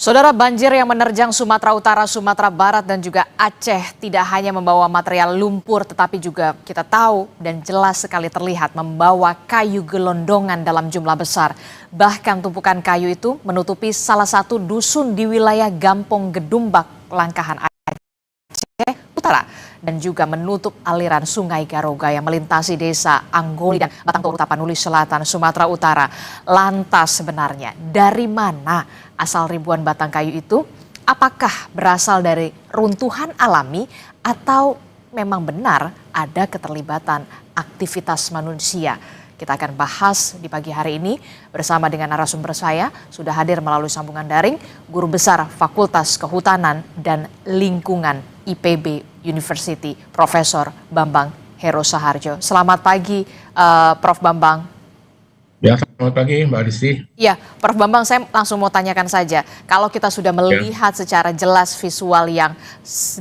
Saudara, banjir yang menerjang Sumatera Utara, Sumatera Barat, dan juga Aceh tidak hanya membawa material lumpur, tetapi juga kita tahu dan jelas sekali terlihat membawa kayu gelondongan dalam jumlah besar. Bahkan tumpukan kayu itu menutupi salah satu dusun di wilayah Gampong Gedumbak, Langkahan Aceh Utara, dan juga menutup aliran Sungai Garoga yang melintasi desa Anggoli dan Batang Toru, Tapanuli Selatan, Sumatera Utara. Lantas sebenarnya dari mana asal ribuan batang kayu itu? Apakah berasal dari runtuhan alami atau memang benar ada keterlibatan aktivitas manusia? Kita akan bahas di pagi hari ini bersama dengan narasumber saya. Sudah hadir melalui sambungan daring, Guru Besar Fakultas Kehutanan dan Lingkungan IPB University, Profesor Bambang Heru Saharjo. Selamat pagi, Prof. Bambang. Ya, selamat pagi Mbak Adisti. Ya, Prof. Bambang, saya langsung mau tanyakan saja. Kalau kita sudah melihat secara jelas visual yang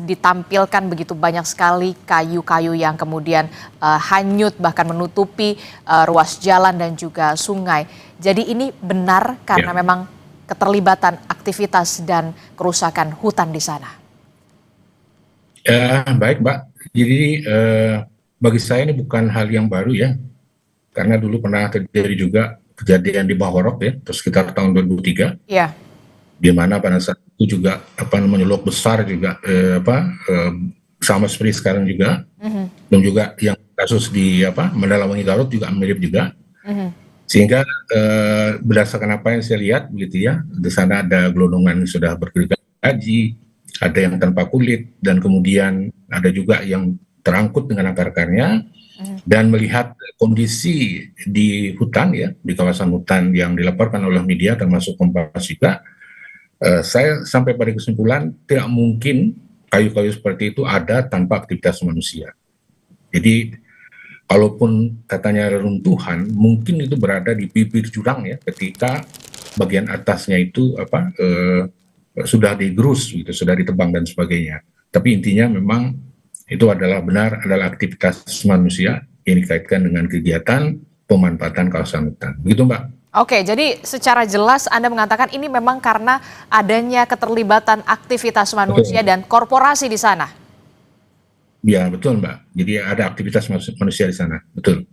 ditampilkan begitu banyak sekali kayu-kayu yang kemudian hanyut bahkan menutupi ruas jalan dan juga sungai. Jadi ini benar karena memang keterlibatan aktivitas dan kerusakan hutan di sana. Baik Mbak, jadi bagi saya ini bukan hal yang baru ya. Karena dulu pernah terjadi juga kejadian di Bahorok ya, terus sekitar tahun 2003, di mana pada saat itu juga loh besar juga sama seperti sekarang juga, dan juga yang kasus di Mandalawangi Garut juga mirip juga, sehingga berdasarkan apa yang saya lihat begitu ya, di sana ada gelondongan yang sudah bergergaji, ada yang tanpa kulit, dan kemudian ada juga yang terangkut dengan akar-akarnya. Dan melihat kondisi di hutan ya, di kawasan hutan yang dilaporkan oleh media termasuk Kompas juga, saya sampai pada kesimpulan tidak mungkin kayu-kayu seperti itu ada tanpa aktivitas manusia. Jadi kalaupun katanya reruntuhan, mungkin itu berada di bibir jurang ya, ketika bagian atasnya itu sudah digerus gitu, sudah ditebang dan sebagainya. Tapi intinya memang itu adalah aktivitas manusia yang dikaitkan dengan kegiatan pemanfaatan kawasan hutan. Begitu Mbak. Oke, jadi secara jelas Anda mengatakan ini memang karena adanya keterlibatan aktivitas manusia dan korporasi di sana. Ya betul Mbak, jadi ada aktivitas manusia di sana, betul.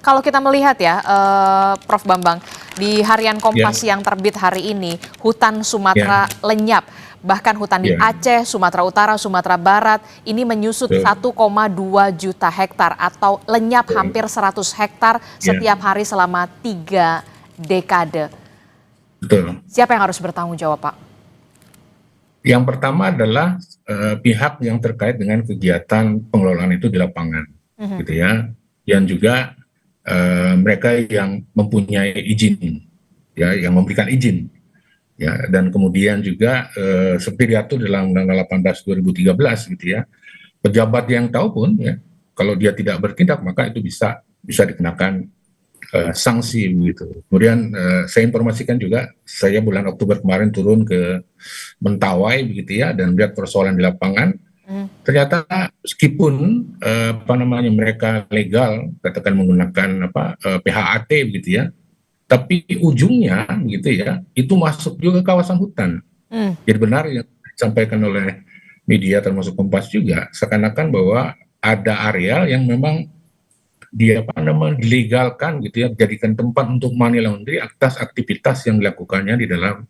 Kalau kita melihat ya, Prof. Bambang, di harian Kompas yang terbit hari ini, hutan Sumatera lenyap. Bahkan hutan di Aceh, Sumatera Utara, Sumatera Barat ini menyusut 1,2 juta hektar atau lenyap hampir 100 hektar setiap hari selama 3 dekade. Betul. Siapa yang harus bertanggung jawab, Pak? Yang pertama adalah pihak yang terkait dengan kegiatan pengelolaan itu di lapangan, gitu ya. Yang juga mereka yang mempunyai izin, ya, yang memberikan izin. Ya, dan kemudian juga seperti diatur dalam Undang-Undang 18 2013 gitu ya, pejabat yang tahu pun ya, kalau dia tidak bertindak maka itu bisa dikenakan sanksi begitu. Kemudian saya informasikan juga, saya bulan Oktober kemarin turun ke Mentawai begitu ya, dan lihat persoalan di lapangan. Ternyata meskipun mereka legal katakan menggunakan PHAT begitu ya, tapi ujungnya gitu ya, itu masuk juga kawasan hutan. Jadi benar yang disampaikan oleh media termasuk Kompas juga, seakan-akan bahwa ada areal yang memang dia dilegalkan gitu ya, dijadikan tempat untuk money laundry atas aktivitas yang dilakukannya di dalam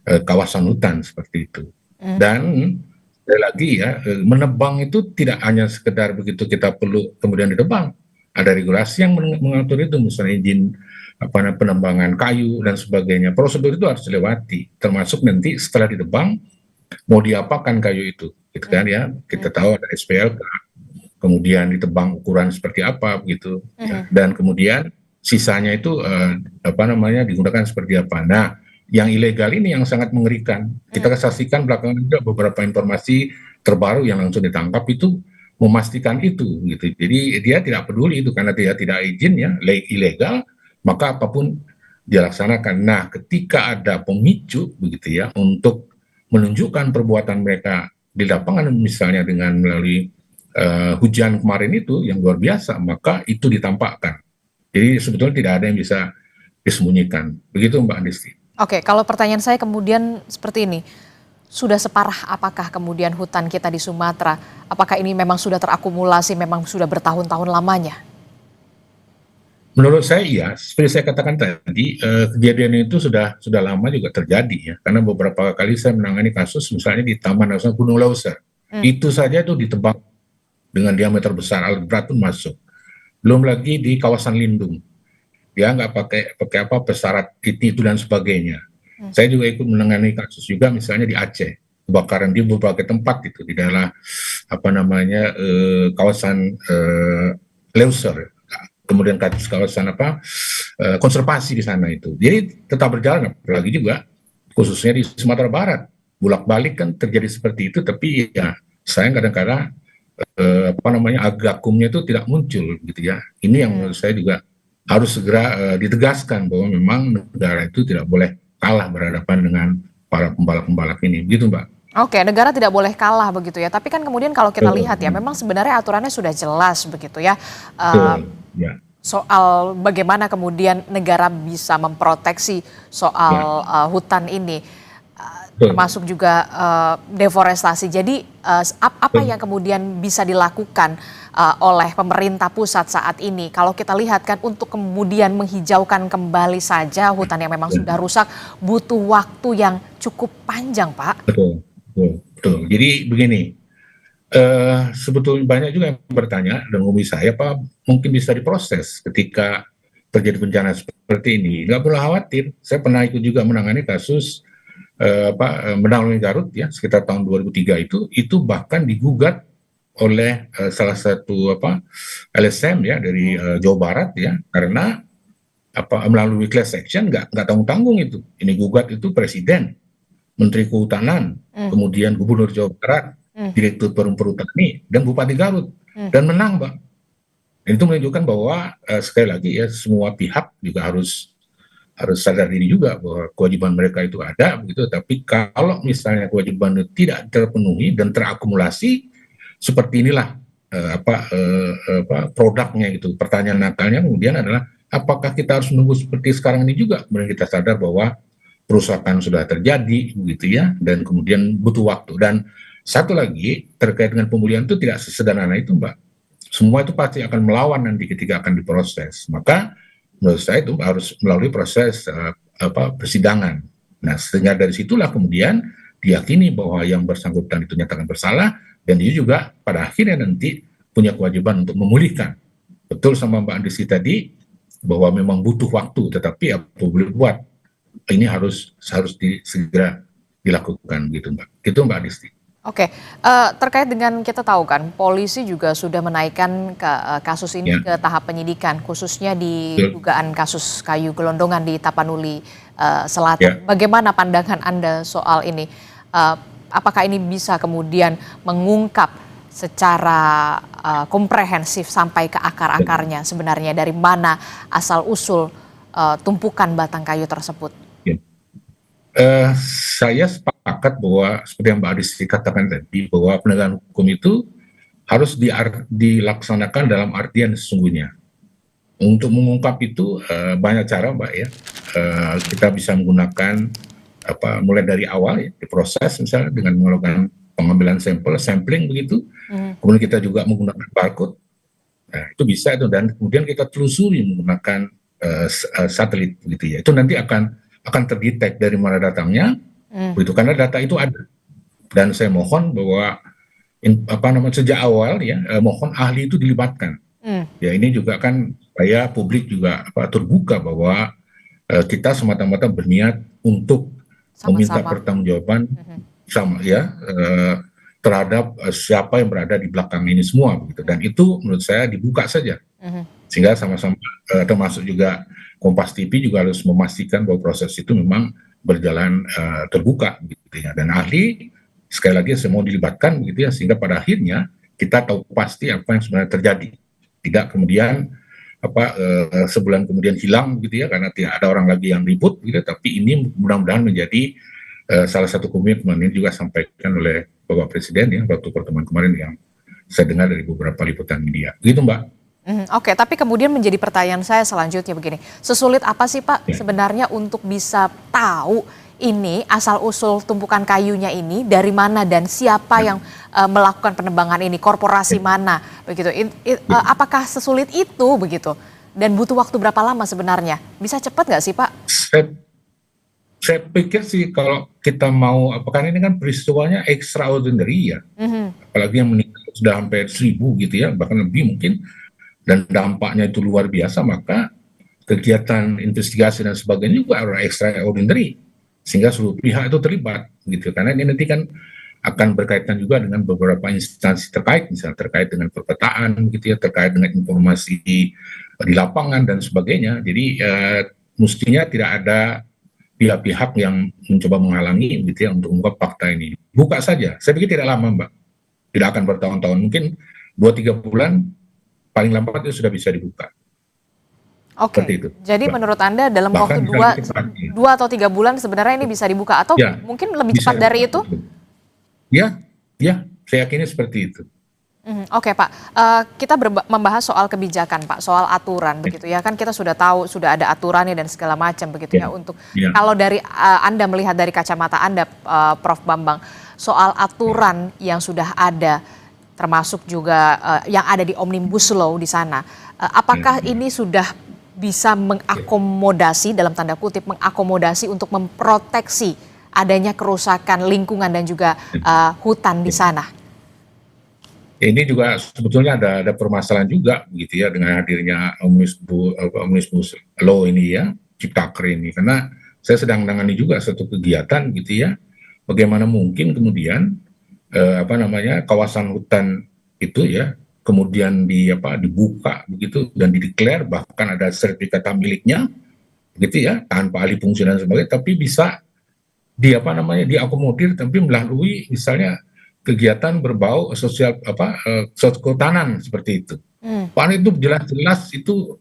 kawasan hutan seperti itu. Dan sekali lagi ya, menebang itu tidak hanya sekedar begitu kita perlu kemudian ditebang, ada regulasi yang mengatur itu, misalnya izin penembangan kayu dan sebagainya. Prosedur itu harus dilewati, termasuk nanti setelah ditebang mau diapakan kayu itu, gitu kan ya. Kita tahu ada SPLK, kemudian ditebang ukuran seperti apa begitu, ya. Dan kemudian sisanya itu digunakan seperti apa. Nah, yang ilegal ini yang sangat mengerikan. Kita saksikan belakangan juga beberapa informasi terbaru yang langsung ditangkap itu memastikan itu gitu. Jadi dia tidak peduli itu karena dia tidak izin ya, ilegal, maka apapun dilaksanakan. Nah, ketika ada pemicu begitu ya untuk menunjukkan perbuatan mereka di lapangan, misalnya dengan melalui hujan kemarin itu yang luar biasa, maka itu ditampakkan. Jadi sebetulnya tidak ada yang bisa disembunyikan. Begitu Mbak Adisti. Oke, kalau pertanyaan saya kemudian seperti ini, sudah separah apakah kemudian hutan kita di Sumatera? Apakah ini memang sudah terakumulasi, memang sudah bertahun-tahun lamanya? Menurut saya iya, seperti saya katakan tadi, kejadian itu sudah lama juga terjadi ya, karena beberapa kali saya menangani kasus misalnya di Taman Nasional Gunung Leuser, Hmm. itu saja itu ditebang dengan diameter besar, alat berat pun masuk. Belum lagi di kawasan lindung, dia nggak pakai pakai apa pesawat itu dan sebagainya. Hmm. Saya juga ikut menangani kasus juga misalnya di Aceh, kebakaran di beberapa tempat itu di daerah apa namanya kawasan Leuser, kemudian kawasan apa konservasi di sana itu. Jadi tetap berjalan, apalagi juga khususnya di Sumatera Barat. Bolak-balik kan terjadi seperti itu, tapi ya sayang kadang-kadang apa namanya agakumnya itu tidak muncul gitu ya. Ini yang menurut saya juga harus segera ditegaskan bahwa memang negara itu tidak boleh kalah berhadapan dengan para pembalap-pembalap ini, gitu Mbak. Oke, negara tidak boleh kalah begitu ya. Tapi kan kemudian kalau kita Betul, lihat ya, memang sebenarnya aturannya sudah jelas begitu ya. Eh, betul, ya, Soal bagaimana kemudian negara bisa memproteksi ya, soal hutan ini, betul, termasuk juga deforestasi. Jadi apa betul, yang kemudian bisa dilakukan oleh pemerintah pusat saat ini? Kalau kita lihat kan untuk kemudian menghijaukan kembali saja hutan yang memang sudah rusak butuh waktu yang cukup panjang, Pak. betul, betul, betul. Jadi begini, sebetulnya banyak juga yang bertanya dan menghubungi saya, Pak, mungkin bisa diproses ketika terjadi bencana seperti ini. Nggak perlu khawatir. Saya pernah ikut juga menangani kasus Menangani Garut ya sekitar tahun 2003 itu bahkan digugat oleh salah satu LSM ya dari Jawa Barat ya karena melalui class action nggak tanggung-tanggung itu. Ini gugat itu presiden, menteri kehutanan, Hmm, kemudian gubernur Jawa Barat, hmm, direktur perhutani dan bupati Garut hmm. dan menang, Pak. Dan itu menunjukkan bahwa sekali lagi ya semua pihak juga harus sadar diri juga bahwa kewajiban mereka itu ada begitu, tapi kalau misalnya kewajiban itu tidak terpenuhi dan terakumulasi seperti inilah produknya itu. Pertanyaan nakalnya kemudian adalah apakah kita harus menunggu seperti sekarang ini juga kemudian kita sadar bahwa perusakan sudah terjadi begitu ya dan kemudian butuh waktu. Dan satu lagi terkait dengan pemulihan itu tidak sesederhana itu, Mbak. Semua itu pasti akan melawan nanti ketika akan diproses. Maka menurut saya itu harus melalui proses persidangan. Nah, sehingga dari situlah kemudian diyakini bahwa yang bersangkutan itu nyatakan bersalah dan dia juga pada akhirnya nanti punya kewajiban untuk memulihkan. Betul sama Mbak Andisi tadi bahwa memang butuh waktu, tetapi apa boleh buat ini harus segera dilakukan gitu Mbak. Itu Mbak Adisti. Oke, terkait dengan kita tahu kan polisi juga sudah menaikkan kasus ini Ya, ke tahap penyidikan, khususnya di betul. dugaan kasus kayu gelondongan di Tapanuli Selatan. Ya, Bagaimana pandangan Anda soal ini? Eh, Apakah ini bisa kemudian mengungkap secara komprehensif sampai ke akar-akarnya sebenarnya dari mana asal usul tumpukan batang kayu tersebut? ya. Saya sepakat bahwa seperti yang Mbak Adisti katakan tadi bahwa penegakan hukum itu harus dilaksanakan dalam artian sesungguhnya. Untuk mengungkap itu banyak cara, Mbak ya. Kita bisa menggunakan mulai dari awal ya, diproses misalnya dengan melakukan pengambilan sampling begitu. Mhm. Kemudian kita juga menggunakan barcode. Nah, itu bisa itu dan kemudian kita telusuri menggunakan satelit begitu ya. Itu nanti akan terdetek dari mana datangnya, Hmm. begitu karena data itu ada. Dan saya mohon bahwa sejak awal ya mohon ahli itu dilibatkan. Hmm. Ya ini juga kan supaya publik juga terbuka bahwa kita semata-mata berniat untuk meminta Sama-sama. pertanggungjawaban Mhm. sama ya terhadap siapa yang berada di belakang ini semua begitu. Dan itu menurut saya dibuka saja Mhm. sehingga sama-sama termasuk juga Kompas TV juga harus memastikan bahwa proses itu memang berjalan terbuka gitu ya. Dan ahli sekali lagi semua dilibatkan begitu ya sehingga pada akhirnya kita tahu pasti apa yang sebenarnya terjadi. Tidak kemudian sebulan kemudian hilang gitu ya karena tidak ada orang lagi yang ribut gitu, tapi ini mudah-mudahan menjadi salah satu komitmen ini juga sampaikan oleh Bapak Presiden ya waktu pertemuan kemarin yang saya dengar dari beberapa liputan media. Begitu Mbak. Oke, tapi kemudian menjadi pertanyaan saya selanjutnya begini, sesulit apa sih Pak Ya. sebenarnya untuk bisa tahu ini asal-usul tumpukan kayunya ini dari mana dan siapa yang melakukan penebangan ini, korporasi mana, begitu. Apakah sesulit itu begitu? Dan butuh waktu berapa lama sebenarnya? Bisa cepat nggak sih Pak? Saya, saya pikir sih kalau kita mau, apakah ini kan peristiwanya extraordinary ya, Mhm. apalagi yang meninggal sudah hampir 1.000 gitu ya, bahkan lebih mungkin, dan dampaknya itu luar biasa, maka kegiatan investigasi dan sebagainya juga harus extraordinary, sehingga seluruh pihak itu terlibat gitu, karena ini nanti kan akan berkaitan juga dengan beberapa instansi terkait, misalnya terkait dengan perpetaan gitu ya, terkait dengan informasi di lapangan dan sebagainya. Jadi mestinya tidak ada pihak-pihak yang mencoba menghalangi gitu ya untuk mengungkap fakta ini. Buka saja, saya pikir tidak lama Mbak, tidak akan bertahun-tahun, mungkin 2-3 bulan paling lambat itu sudah bisa dibuka. Seperti Oke, itu, jadi Mbak. menurut Anda dalam Bahkan waktu bisa dua, lebih cepat. Ya, 2 atau 3 bulan sebenarnya ini bisa dibuka atau ya, mungkin lebih bisa. cepat dari itu? Ya, ya, saya yakin seperti itu. Oke Pak, kita membahas soal kebijakan Pak, soal aturan begitu ya, kan kita sudah tahu sudah ada aturannya dan segala macam begitu Ya, ya untuk ya, kalau dari Anda melihat dari kacamata Anda Prof Bambang, soal aturan yang sudah ada termasuk juga yang ada di Omnibus Law di sana, apakah ya, ini sudah bisa mengakomodasi dalam tanda kutip mengakomodasi untuk memproteksi adanya kerusakan lingkungan dan juga hutan di ya. sana? Ini juga sebetulnya ada permasalahan juga gitu ya dengan hadirnya Omnibus Law ini ya, Ciptaker ini, karena saya sedang menangani juga satu kegiatan gitu ya, bagaimana mungkin kemudian kawasan hutan itu ya kemudian dibuka begitu dan dideklar, bahkan ada sertifikat miliknya gitu ya, tanpa alih fungsi dan sebagainya, tapi bisa diakomodir tapi melalui misalnya kegiatan berbau sosial kehutanan seperti itu. Hmm. Padahal itu jelas-jelas itu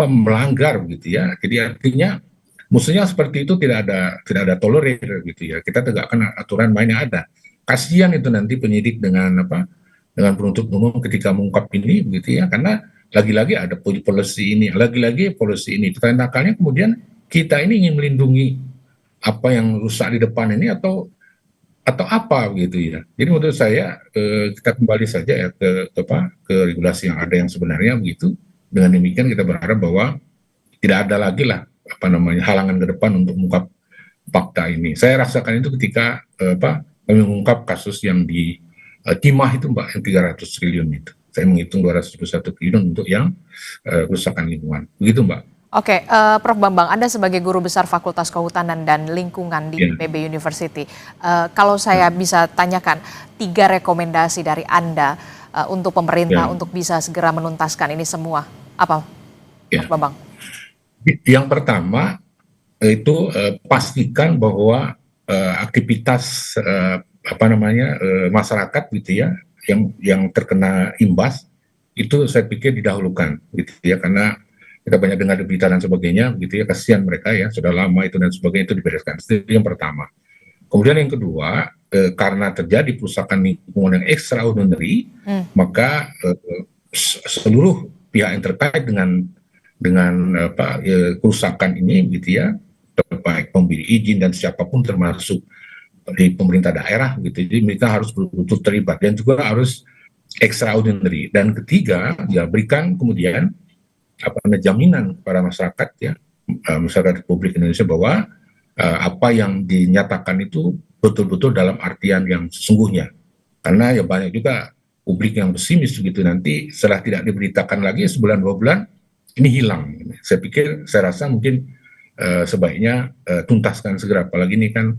melanggar gitu ya. Jadi artinya mestinya seperti itu tidak ada tolerir gitu ya. Kita tegakkan aturan mainnya ada. Kasihan itu nanti penyidik dengan penuntut umum ketika mengungkap ini gitu ya, karena lagi-lagi ada policy ini, lagi-lagi policy ini. Pertanyaan akalnya kemudian kita ini ingin melindungi apa yang rusak di depan ini atau apa gitu ya. Jadi menurut saya kita kembali saja ya ke regulasi yang ada yang sebenarnya begitu. Dengan demikian kita berharap bahwa tidak ada lagi lah halangan ke depan untuk mengungkap fakta ini. Saya rasakan itu ketika kami mengungkap kasus yang di Timah itu Mbak, yang 300 triliun itu. Saya menghitung 221 triliun untuk yang kerusakan lingkungan. Begitu Mbak. Oke, Prof Bambang, Anda sebagai guru besar Fakultas Kehutanan dan Lingkungan di Ya. IPB University, kalau saya bisa tanyakan 3 rekomendasi dari Anda untuk pemerintah Ya. untuk bisa segera menuntaskan ini semua, apa, Ya. Prof Bambang? Yang pertama itu pastikan bahwa aktivitas masyarakat gitu ya yang terkena imbas itu saya pikir didahulukan gitu ya, karena kita banyak dengar berita dan sebagainya gitu ya, kasihan mereka ya, sudah lama itu dan sebagainya, itu dibereskan. Itu yang pertama. Kemudian yang kedua, karena terjadi perusakan lingkungan yang extraordinary, maka seluruh pihak yang terkait dengan kerusakan ini gitu ya, baik pemberi izin dan siapapun termasuk di pemerintah daerah gitu, jadi mereka harus betul-betul terlibat dan juga harus extraordinary. Dan ketiga, ya berikan kemudian jaminan kepada masyarakat ya, masyarakat Republik Indonesia bahwa apa yang dinyatakan itu betul-betul dalam artian yang sesungguhnya. Karena ya banyak juga publik yang pesimis gitu, nanti setelah tidak diberitakan lagi sebulan 2 bulan ini hilang. Saya rasa mungkin sebaiknya tuntaskan segera, apalagi ini kan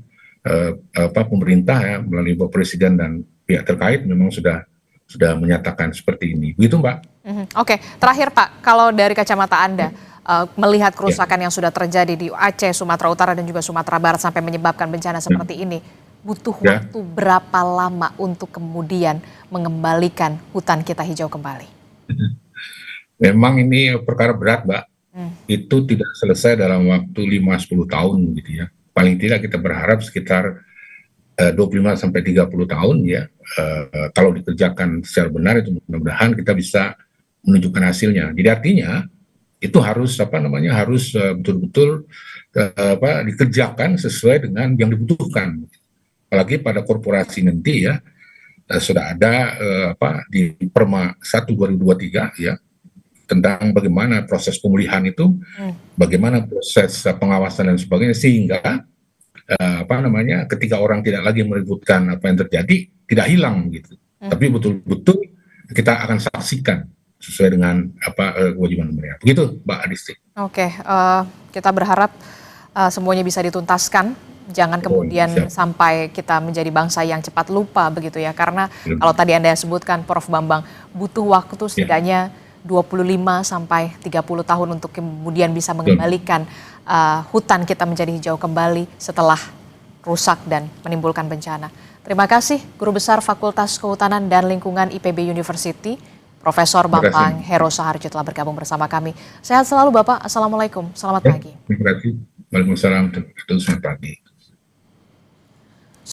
pemerintah ya melalui Bapak Presiden dan pihak terkait memang sudah menyatakan seperti ini. Begitu Mbak. Oke, terakhir Pak, kalau dari kacamata Anda melihat kerusakan yang sudah terjadi di Aceh, Sumatera Utara dan juga Sumatera Barat sampai menyebabkan bencana seperti ini, butuh waktu berapa lama untuk kemudian mengembalikan hutan kita hijau kembali? Memang ini perkara berat Mbak. Itu tidak selesai dalam waktu 5-10 tahun gitu ya. Paling tidak kita berharap sekitar 25-30 tahun ya. Kalau dikerjakan secara benar itu mudah-mudahan kita bisa menunjukkan hasilnya. Jadi artinya itu harus harus betul-betul dikerjakan sesuai dengan yang dibutuhkan. Apalagi pada korporasi nanti ya sudah ada di Perma 1 2023 ya tentang bagaimana proses pemulihan itu, bagaimana proses pengawasan dan sebagainya, sehingga ketika orang tidak lagi meributkan apa yang terjadi tidak hilang gitu, tapi betul-betul kita akan saksikan sesuai dengan kewajiban mereka. Begitu, Mbak Adisti. Oke, kita berharap semuanya bisa dituntaskan. Jangan kemudian sampai kita menjadi bangsa yang cepat lupa begitu ya. Karena kalau tadi Anda sebutkan, Prof. Bambang, butuh waktu setidaknya 25 sampai 30 tahun untuk kemudian bisa mengembalikan hutan kita menjadi hijau kembali setelah rusak dan menimbulkan bencana. Terima kasih Guru Besar Fakultas Kehutanan dan Lingkungan IPB University, Profesor Bambang Heru Saharjo telah bergabung bersama kami. Sehat selalu Bapak, Assalamualaikum, selamat pagi. Terima kasih. Waalaikumsalam, selamat pagi.